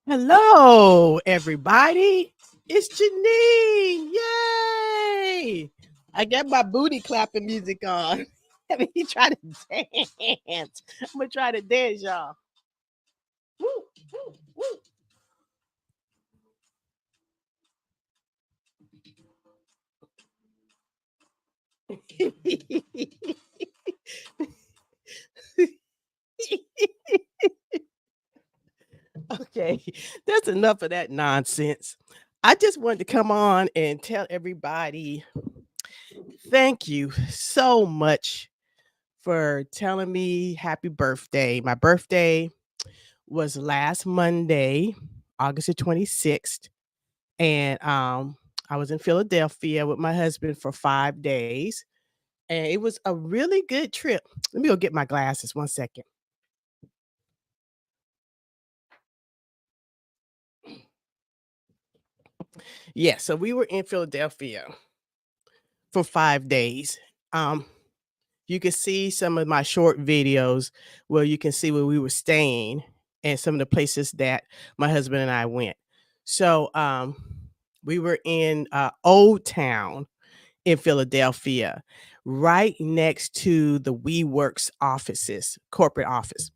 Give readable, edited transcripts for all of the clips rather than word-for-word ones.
Hello, everybody. It's Janine. Yay! I got my booty clapping music on. Let me try to dance. I'm gonna try to dance, y'all. Woo, woo, woo. Okay, that's enough of that nonsense. I just wanted to come on and tell everybody thank you so much for telling me happy birthday. My birthday was last Monday, August the 26th, and I was in Philadelphia with my husband for 5 days, and it was a really good trip. Let me go get my glasses, one second. Yeah, so we were in Philadelphia for 5 days. Um, you can see some of my short videos where you can see where we were staying and some of the places that my husband and I went. So, we were in, Old Town in Philadelphia, right next to the WeWorks offices, corporate office.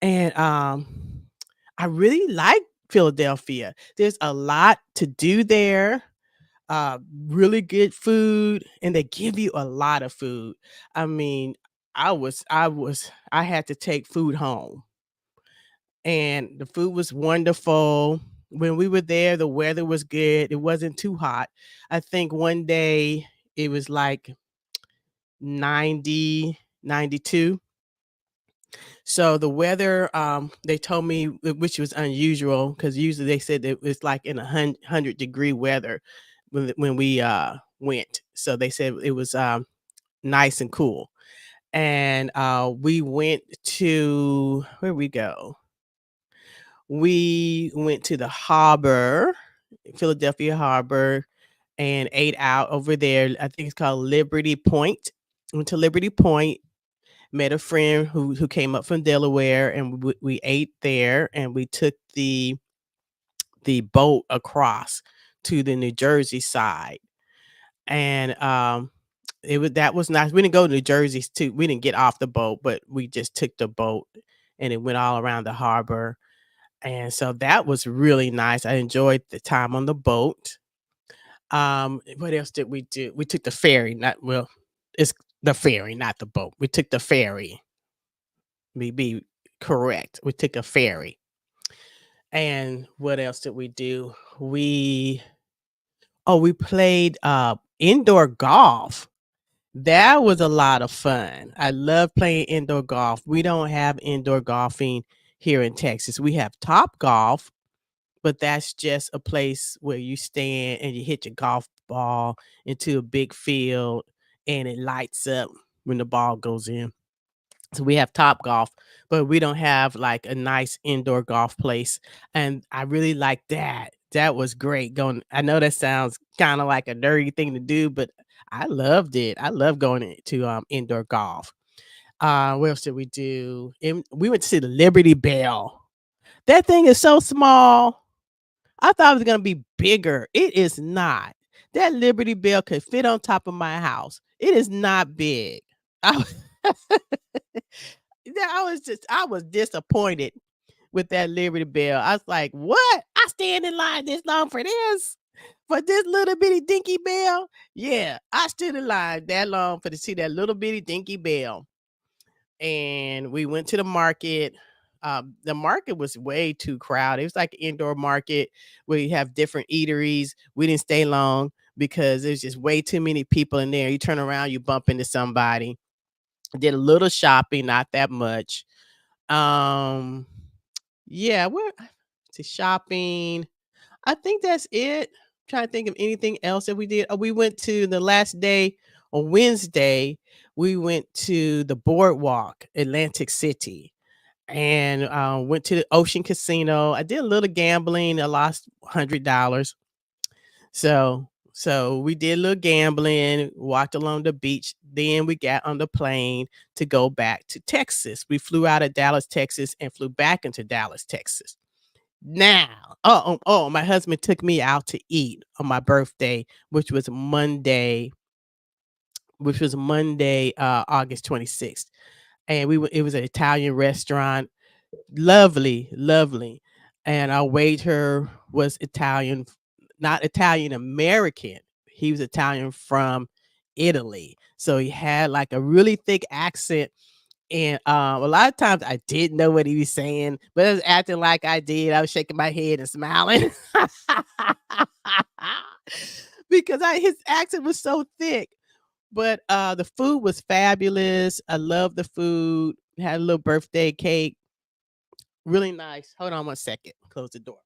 And, I really like Philadelphia. There's a lot to do there, really good food, and they give you a lot of food. I mean, I had to take food home, and the food was wonderful. When we were there, the weather was good. It wasn't too hot. I think one day it was like 90, 92. So the weather, they told me, which was unusual because usually they said it was like in 100-degree weather when we went. So they said it was nice and cool. And we went to where we go? We went to the harbor, Philadelphia Harbor, and ate out over there. I think it's called Liberty Point. Went to Liberty Point, met a friend who came up from Delaware, and we ate there, and we took the boat across to the New Jersey side, and it was that was nice. We didn't go to New Jersey too. We didn't get off the boat, but we just took the boat, and it went all around the harbor, and so that was really nice. I enjoyed the time on the boat. What else did we do? We took the ferry. Not well, it's the ferry, not the boat. We took the ferry. We be correct. We took a ferry. And what else did we do? We played indoor golf. That was a lot of fun. I love playing indoor golf. We don't have indoor golfing here in Texas. We have Top Golf, but that's just a place where you stand and you hit your golf ball into a big field and it lights up when the ball goes in. So we have Top Golf, but we don't have like a nice indoor golf place. And I really like that. That was great going. I know that sounds kind of like a dirty thing to do, but I loved it. I love going to indoor golf. What else did we do? We went to see the Liberty Bell. That thing is so small. I thought it was gonna be bigger. It is not. That Liberty Bell could fit on top of my house. It is not big. I Yeah, I was disappointed with that Liberty Bell. I was like, "What? I stand in line this long for this? For this little bitty dinky bell?" Yeah, I stood in line that long for to see that little bitty dinky bell. And we went to the market. The market was way too crowded. It was like an indoor market where you have different eateries. We didn't stay long because there's just way too many people in there. You turn around, you bump into somebody. Did a little shopping, not that much. Um, yeah, we're to shopping. I think that's it. Trying to think of anything else that we did. Oh, we went to the last day on Wednesday. We went to the boardwalk, Atlantic City, and went to the Ocean Casino. I did a little gambling. I lost $100. So we did a little gambling, walked along the beach. Then we got on the plane to go back to Texas. We flew out of Dallas, Texas, and flew back into Dallas, Texas. Now, my husband took me out to eat on my birthday, which was Monday, August 26th. And it was an Italian restaurant, lovely, lovely. And our waiter was Italian, not Italian American. He was Italian from Italy. So he had like a really thick accent. And a lot of times I didn't know what he was saying, but I was acting like I did. I was shaking my head and smiling because his accent was so thick. But the food was fabulous. I love the food. Had a little birthday cake, really nice. Hold on one second. Close the door.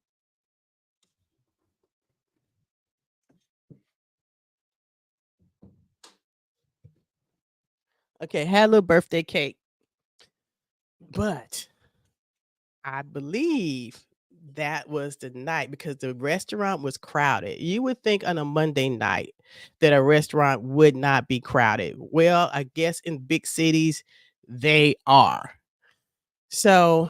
Okay, had a little birthday cake, but I believe that was the night because the restaurant was crowded. You would think on a Monday night that a restaurant would not be crowded. Well, I guess in big cities, they are. So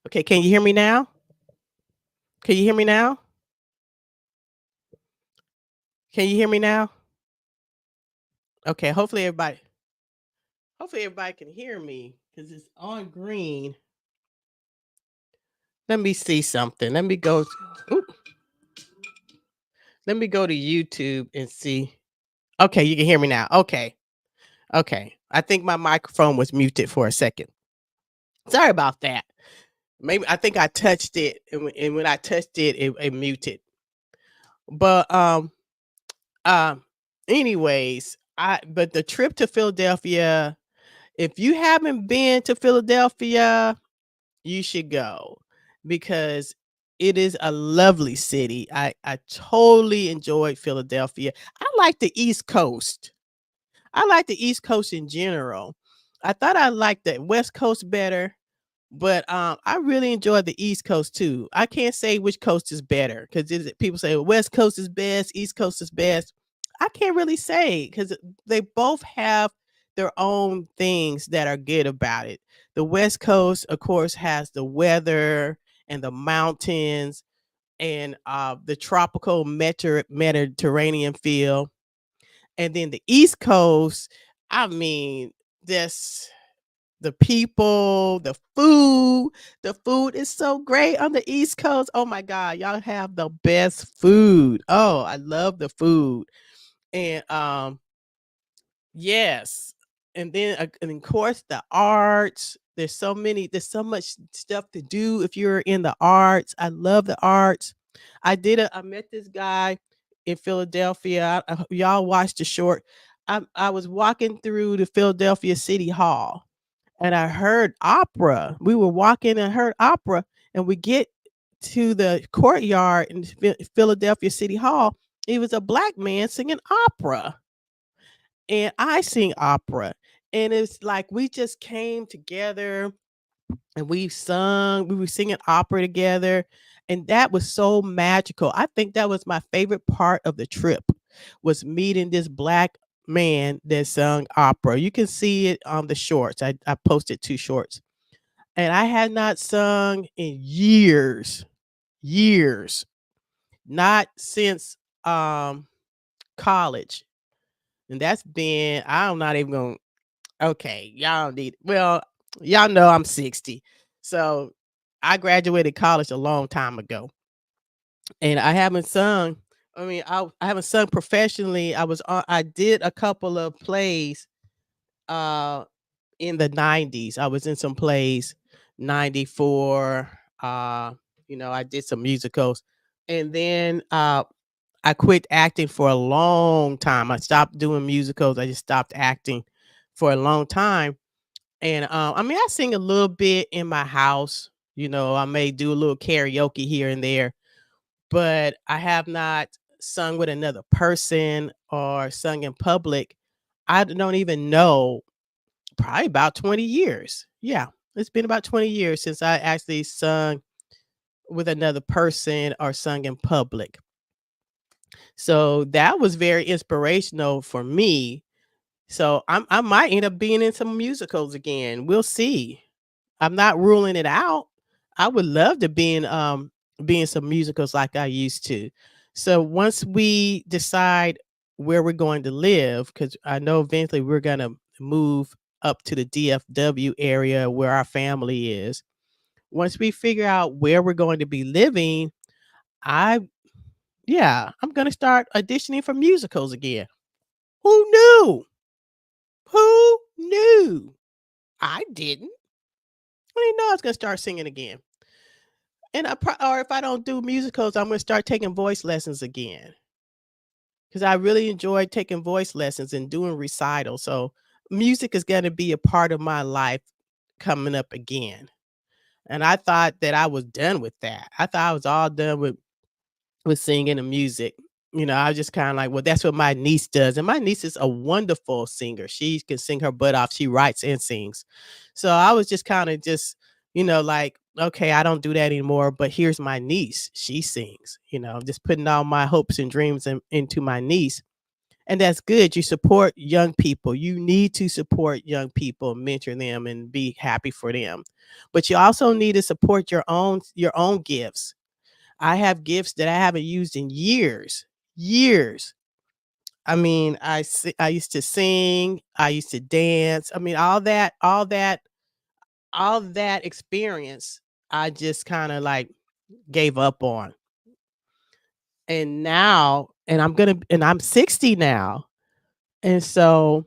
Okay, can you hear me now? Can you hear me now? Can you hear me now? Okay, hopefully everybody can hear me because it's on green. Let me see something. Oop, let me go to YouTube and see. Okay, you can hear me now. Okay. Okay. I think my microphone was muted for a second. Sorry about that. Maybe I think I touched it, and when I touched it, it muted. But um, anyways, I but the trip to Philadelphia, if you haven't been to Philadelphia, you should go because it is a lovely city. I totally enjoyed Philadelphia. I like the East Coast. I like the East Coast in general. I thought I liked the West Coast better, but I really enjoy the East Coast too. I can't say which coast is better because people say, "Well, West Coast is best, East Coast is best." I can't really say because they both have their own things that are good about it. The West Coast, of course, has the weather and the mountains and the tropical Mediterranean feel, and then the East Coast, I mean, this the people, the food. The food is so great on the East Coast. Oh my God, y'all have the best food. Oh, I love the food. And yes. And then and of course the arts. There's so much stuff to do if you're in the arts. I love the arts. I met this guy in Philadelphia. Y'all watched the short. I was walking through the Philadelphia City Hall and I heard opera. We were walking and heard opera, and we get to the courtyard in Philadelphia City Hall. It was a black man singing opera, and I sing opera. And it's like we just came together and we were singing opera together, and that was so magical. I think that was my favorite part of the trip was meeting this black man that sung opera. You can see it on the shorts. I posted 2 shorts. And I had not sung in years, years, not since college. And that's been I'm not even going okay, y'all don't need well, y'all know I'm 60. So I graduated college a long time ago. And I haven't sung. I haven't sung professionally. I did a couple of plays uh in the 90s. I was in some plays 94. I did some musicals. And then I quit acting for a long time. I stopped doing musicals. I just stopped acting for a long time. And I sing a little bit in my house. I may do a little karaoke here and there, but I have not sung with another person or sung in public. I don't even know, probably about 20 years. Yeah, it's been about 20 years since I actually sung with another person or sung in public. So that was very inspirational for me. So I might end up being in some musicals again. We'll see. I'm not ruling it out. I would love to be in some musicals like I used to. So once we decide where we're going to live, because I know eventually we're gonna move up to the DFW area where our family is. Once we figure out where we're going to be living, I yeah, I'm gonna start auditioning for musicals again. Who knew? Who knew? I didn't. I didn't know I was gonna start singing again. And or if I don't do musicals, I'm gonna start taking voice lessons again because I really enjoy taking voice lessons and doing recitals. So music is gonna be a part of my life coming up again. And I thought that I was done with that. I thought I was all done with singing and music. I was just kind of like, well, that's what my niece does. And my niece is a wonderful singer. She can sing her butt off. She writes and sings. So I was just kind of like, okay, I don't do that anymore. But here's my niece. She sings, just putting all my hopes and dreams into my niece. And that's good. You support young people. You need to support young people, mentor them, and be happy for them. But you also need to support your own gifts. I have gifts that I haven't used in years, years. I mean, I used to sing, I used to dance. I mean, all that experience, I just kind of like gave up on. And now, and I'm 60 now. And so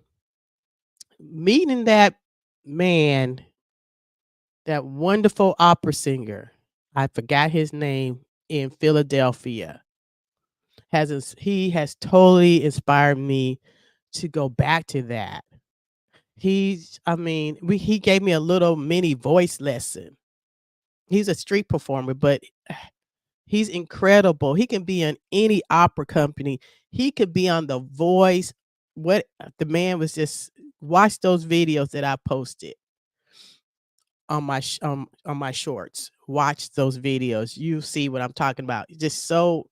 meeting that man, that wonderful opera singer, I forgot his name, in Philadelphia, he has totally inspired me to go back to that. I mean, he gave me a little mini voice lesson. He's a street performer, but he's incredible. He can be in any opera company. He could be on The Voice. What the man was just watch those videos that I posted on my shorts. Watch those videos. You see what I'm talking about. Just so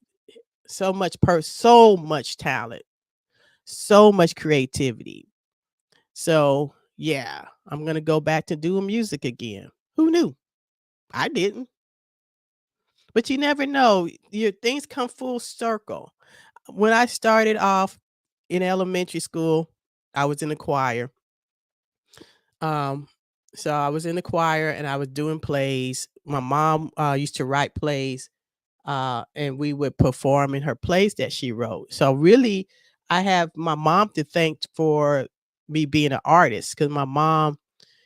much talent, so much creativity. So yeah, I'm gonna go back to doing music again. Who knew? I didn't. But you never know. Your things come full circle. When I started off in elementary school, I was in the choir. Um, so I was in the choir and I was doing plays. My mom used to write plays, and we would perform in her plays that she wrote. So really, I have my mom to thank for me being an artist, because my mom,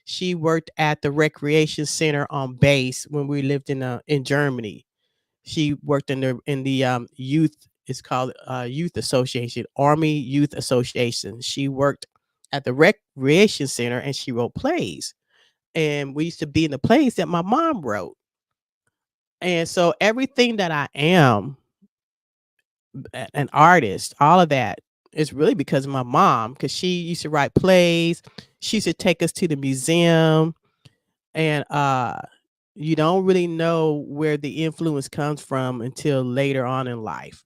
she worked at the recreation center on base when we lived in Germany. She worked in the youth. It's called Youth Association, Army Youth Association. She worked at the recreation center and she wrote plays. And we used to be in the plays that my mom wrote. And so everything that I am, an artist, all of that is really because of my mom, because she used to write plays. She used to take us to the museum, and you don't really know where the influence comes from until later on in life.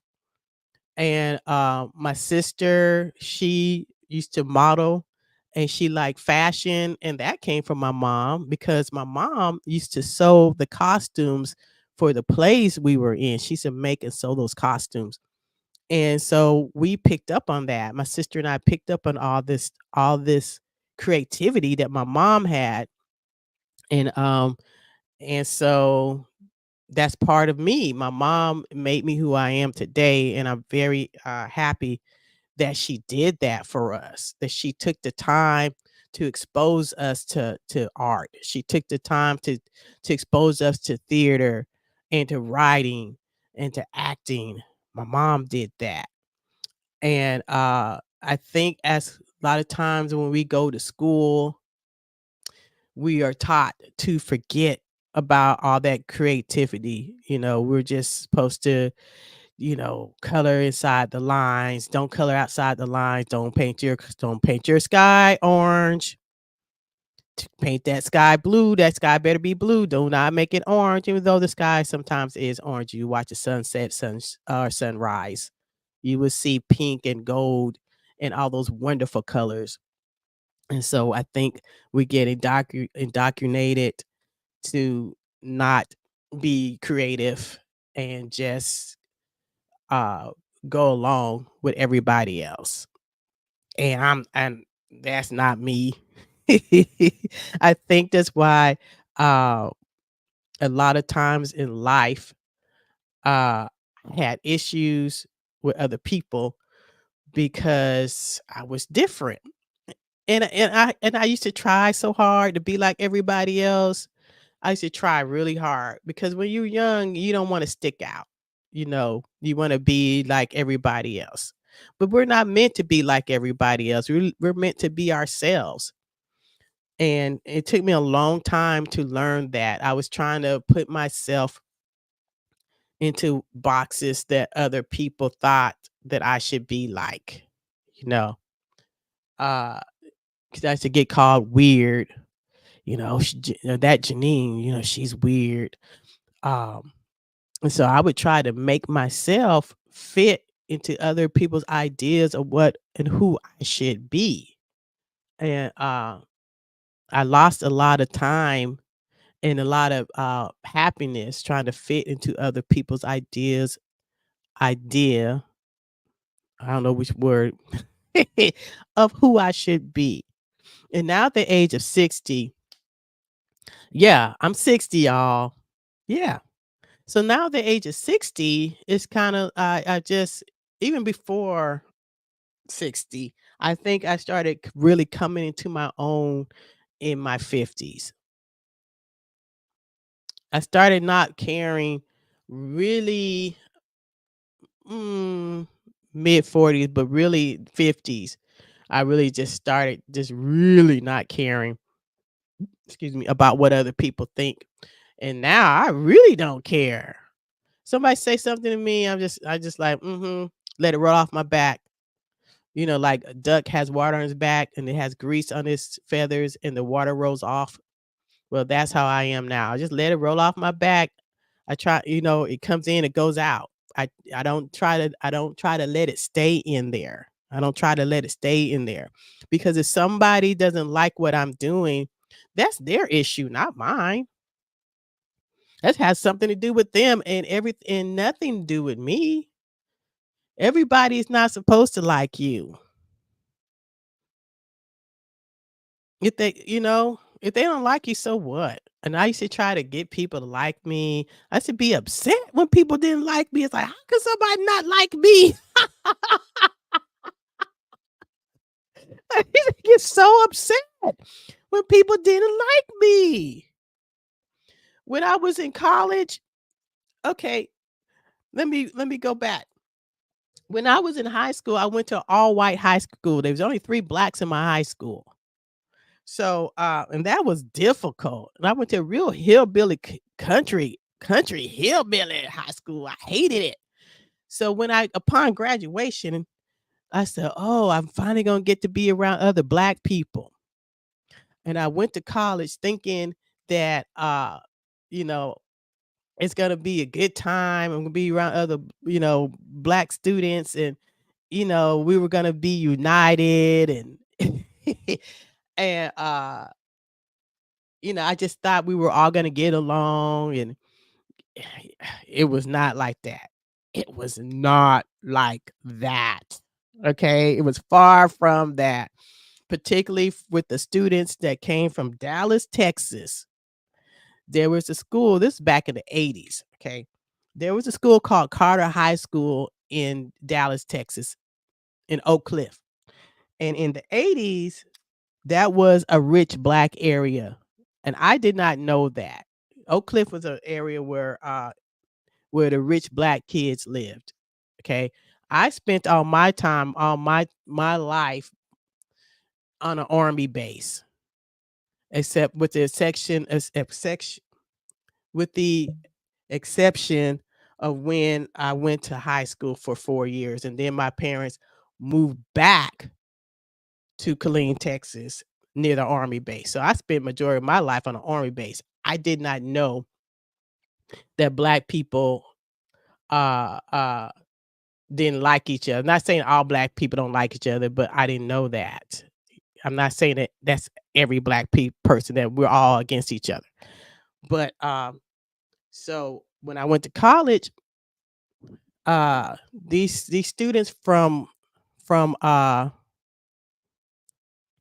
And my sister, she used to model, and she liked fashion, and that came from my mom, because my mom used to sew the costumes for the plays we were in. She used to make and sew those costumes. And so we picked up on that. My sister and I picked up on all this creativity that my mom had. And so that's part of me. My mom made me who I am today, and I'm very happy that she did that for us. That she took the time to expose us to art. She took the time to expose us to theater and to writing and to acting. My mom did that. And I think as a lot of times when we go to school, we are taught to forget about all that creativity. We're just supposed to, color inside the lines. Don't color outside the lines. Don't paint your sky orange. Paint that sky blue. That sky better be blue. Do not make it orange, even though the sky sometimes is orange. You watch the sunset, or sunrise. You will see pink and gold and all those wonderful colors. And so I think we get indoctrinated to not be creative and just uh go along with everybody else. And that's not me. I think that's why uh a lot of times in life I had issues with other people because I was different. And I used to try so hard to be like everybody else. I used to try really hard, because when you're young, you don't wanna stick out, you wanna be like everybody else. But we're not meant to be like everybody else. We're meant to be ourselves. And it took me a long time to learn that. I was trying to put myself into boxes that other people thought that I should be like, you know? Uh, 'Cause I used to get called weird. That Janine, she's weird. Um, and so I would try to make myself fit into other people's ideas of what and who I should be. And I lost a lot of time and a lot of happiness trying to fit into other people's idea. I don't know which word of who I should be. And now at the age of 60, yeah, I'm 60, y'all. Yeah. So now at the age of 60, it's kind of I just even before 60, I think I started really coming into my own in my 50s. I started not caring really mm, mid 40s, but really 50s. I really just started just really not caring, excuse me, about what other people think. And now I really don't care. Somebody say something to me, I just like, let it roll off my back. You know, like a duck has water on his back and it has grease on his feathers and the water rolls off. Well, that's how I am now. I just let it roll off my back. I try, it comes in, it goes out. I don't try to let it stay in there. I don't try to let it stay in there. Because if somebody doesn't like what I'm doing, that's their issue, not mine. That has something to do with them and everything and nothing to do with me. Everybody is not supposed to like you. If they don't like you, so what? And I used to try to get people to like me. I used to be upset when people didn't like me. It's like, how could somebody not like me? I used to get so upset when people didn't like me. When I was in college, okay, let me go back. When I was in high school, I went to all white high school. There was only 3 blacks in my high school. So, and that was difficult. And I went to a real hillbilly country hillbilly high school. I hated it. So when I upon graduation, I said, "Oh, I'm finally gonna get to be around other black people." And I went to college thinking that you know, it's gonna be a good time. I'm gonna be around other, black students and we were gonna be united and and I just thought we were all gonna get along, and it was not like that. It was not like that. Okay, it was far from that, particularly with the students that came from Dallas, Texas. There was a school, this is back in the 80s, okay? There was a school called Carter High School in Dallas, Texas, in Oak Cliff. And in the 80s, that was a rich black area, and I did not know that. Oak Cliff was an area where the rich black kids lived, okay? I spent all my life on an army base, except with the section section with the exception of when I went to high school for 4 years, and then my parents moved back to Killeen, Texas, near the army base. So I spent majority of my life on an army base. I did not know that black people, uh, uh, didn't like each other. Not saying all black people don't like each other, but I didn't know that. I'm not saying that that's every black person that we're all against each other. But so when I went to college, these students from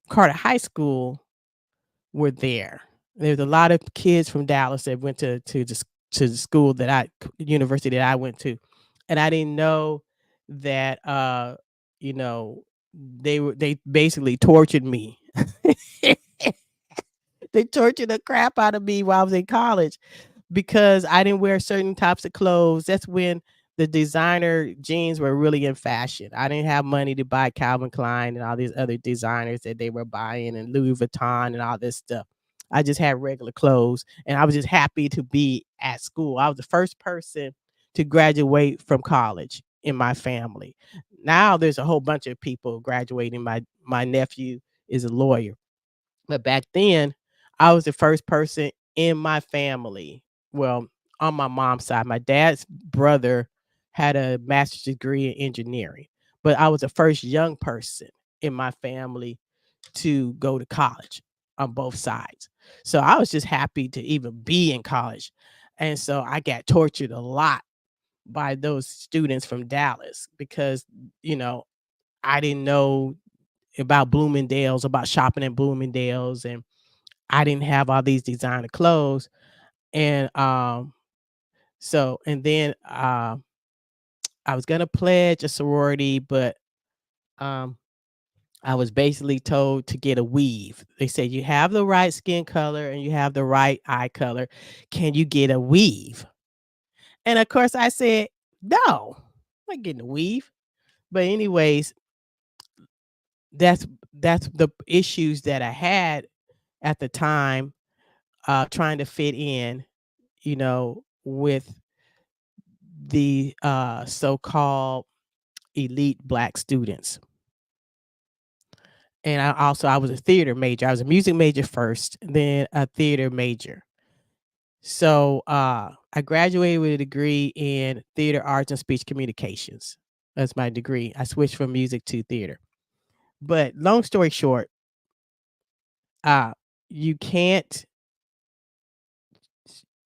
Carter High School were there. There's a lot of kids from Dallas that went to the school that university that I went to, and I didn't know that, you know, they basically tortured me. They tortured the crap out of me while I was in college because I didn't wear certain types of clothes. That's when the designer jeans were really in fashion. I didn't have money to buy Calvin Klein and all these other designers that they were buying and Louis Vuitton and all this stuff. I just had regular clothes and I was just happy to be at school. I was the first person to graduate from college in my family. Now there's a whole bunch of people graduating. My nephew is a lawyer. But back then, I was the first person in my family. Well, on my mom's side, my dad's brother had a master's degree in engineering, but I was the first young person in my family to go to college on both sides. So I was just happy to even be in college. And so I got tortured a lot by those students from Dallas because, you know, I didn't know about Bloomingdale's, about shopping at Bloomingdale's, and I didn't have all these designer clothes. And so and then I was gonna pledge a sorority, but um I was basically told to get a weave. They said, "You have the right skin color and you have the right eye color. Can you get a weave?" And of course, I said, "No, I'm not getting a weave." But anyways, that's that's the issues that I had at the time, trying to fit in, with the so-called elite black students. And I was a theater major. I was a music major first, then a theater major. So, I graduated with a degree in theater arts and speech communications. That's my degree. I switched from music to theater. But long story short, uh, you can't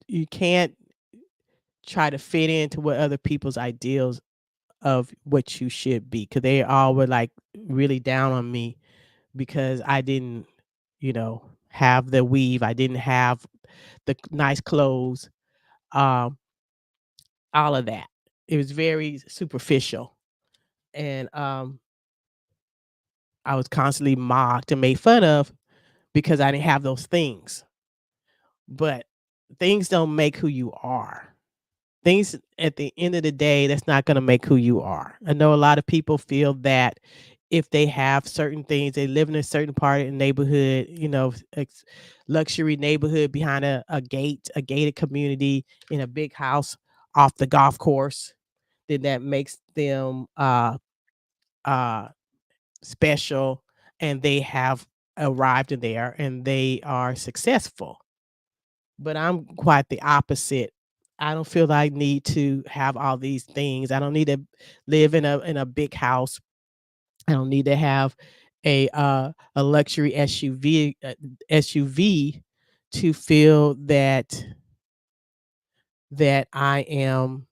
you can't try to fit into what other people's ideals of what you should be, because they all were, like, really down on me because I didn't, have the weave. I didn't have the nice clothes, um, all of that. It was very superficial, and, I was constantly mocked and made fun of because I didn't have those things. But things don't make who you are. Things at the end of the day, that's not gonna make who you are. I know a lot of people feel that if they have certain things, they live in a certain part of the neighborhood, luxury neighborhood behind a gated community in a big house off the golf course, then that makes them uh special, and they have arrived in there and they are successful. But I'm quite the opposite. I don't feel I need to have all these things. I don't need to live in a big house. I don't need to have a luxury SUV to feel that I am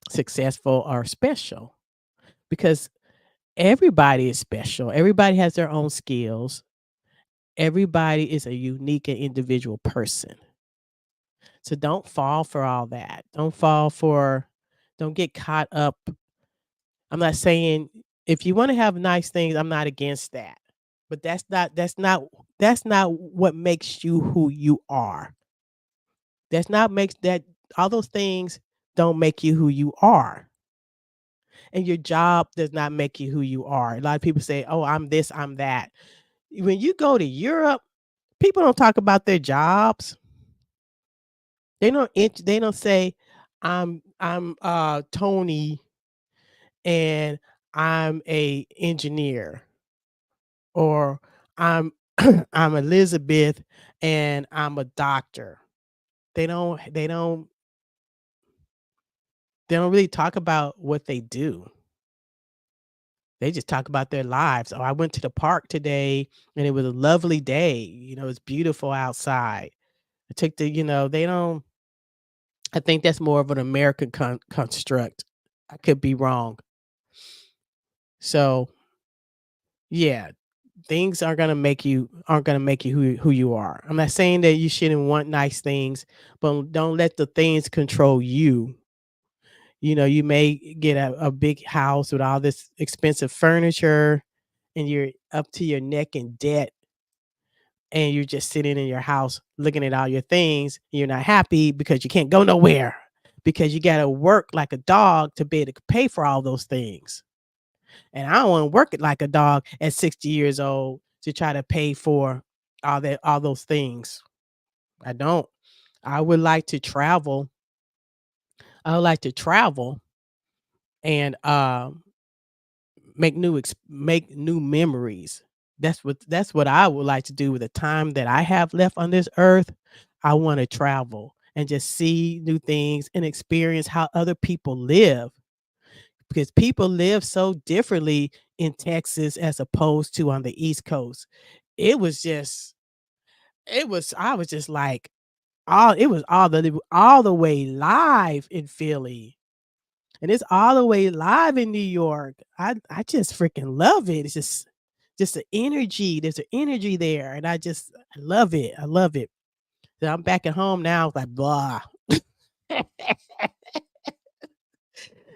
successful or special, because everybody is special. Everybody has their own skills. Everybody is a unique and individual person. So don't fall for all that. Don't get caught up. I'm not saying if you want to have nice things, I'm not against that. But that's not what makes you who you are. That's not makes that All those things don't make you who you are. And your job does not make you who you are. A lot of people say, "Oh, I'm this, I'm that." When you go to Europe, people don't talk about their jobs. They don't say, I'm Tony and I'm a engineer," or I'm Elizabeth and I'm a doctor. They don't they don't they don't really talk about what they do. They just talk about their lives. "Oh, I went to the park today and it was a lovely day. It's beautiful outside. I took the," they don't. I think that's more of an American construct. I could be wrong. So, yeah, things aren't gonna make you who you are. I'm not saying that you shouldn't want nice things, but don't let the things control you. You may get a big house with all this expensive furniture, and you're up to your neck in debt, and you're just sitting in your house looking at all your things. You're not happy because you can't go nowhere because you gotta work like a dog to be able to pay for all those things. And I don't wanna work it like a dog at 60 years old to try to pay for all those things. I don't. I would like to travel. I would like to travel and, make new memories. That's what I would like to do with the time that I have left on this earth. I wanna travel and just see new things and experience how other people live, because people live so differently in Texas as opposed to on the East Coast. It was just I was just like, all the way live in Philly, and it's all the way live in New York. I just freaking love it. It's just the energy. There's an energy there, and I love it. I love it. So I'm back at home now. It's like blah.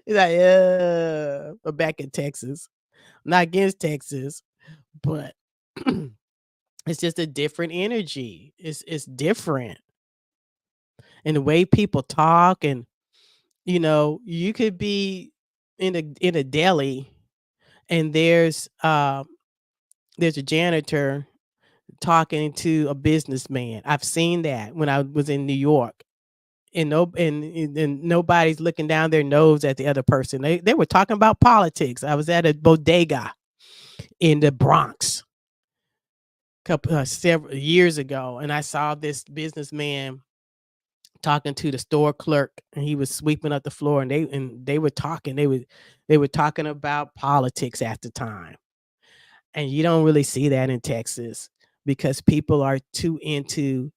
It's like, I'm back in Texas. Not against Texas, but it's just a different energy. It's different. And the way people talk, and you could be in a deli, and there's a janitor talking to a businessman. I've seen that when I was in New York. And nobody's looking down their nose at the other person. They were talking about politics. I was at a bodega in the Bronx several years ago, and I saw this businessman talking to the store clerk, and he was sweeping up the floor, and they were talking. They were talking about politics at the time. And you don't really see that in Texas, because people are too into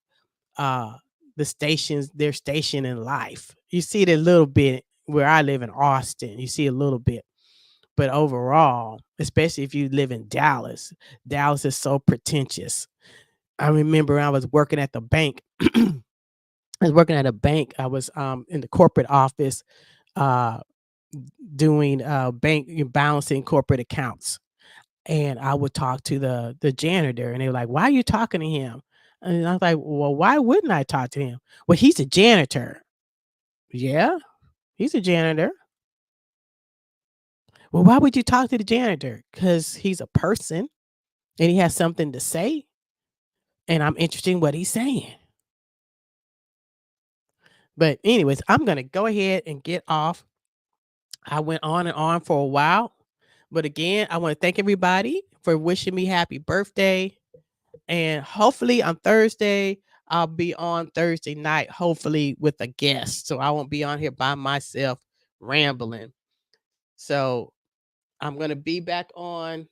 uh their station in life. You see it a little bit where I live in Austin. You see a little bit. But overall, especially if you live in Dallas, Dallas is so pretentious. I remember I was working at the bank. I was working at a bank. I was in the corporate office, uh doing bank balancing corporate accounts. And I would talk to the janitor, and they were like, "Why are you talking to him?" And I was like, "Well, why wouldn't I talk to him?" "Well, he's a janitor." "Yeah, he's a janitor." "Well, why would you talk to the janitor?" "'Cause he's a person and he has something to say, and I'm interested in what he's saying." But anyways, I'm gonna go ahead and get off. I went on and on for a while, but again, I wanna thank everybody for wishing me happy birthday. And hopefully on Thursday, I'll be on Thursday night, hopefully with a guest. So I won't be on here by myself rambling. So I'm going to be back on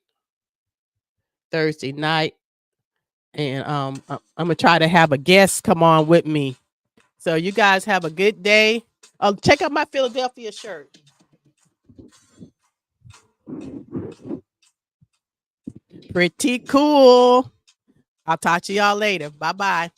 Thursday night, and I'm going to try to have a guest come on with me. So you guys have a good day. Oh, check out my Philadelphia shirt. Pretty cool. I'll talk to y'all later. Bye bye.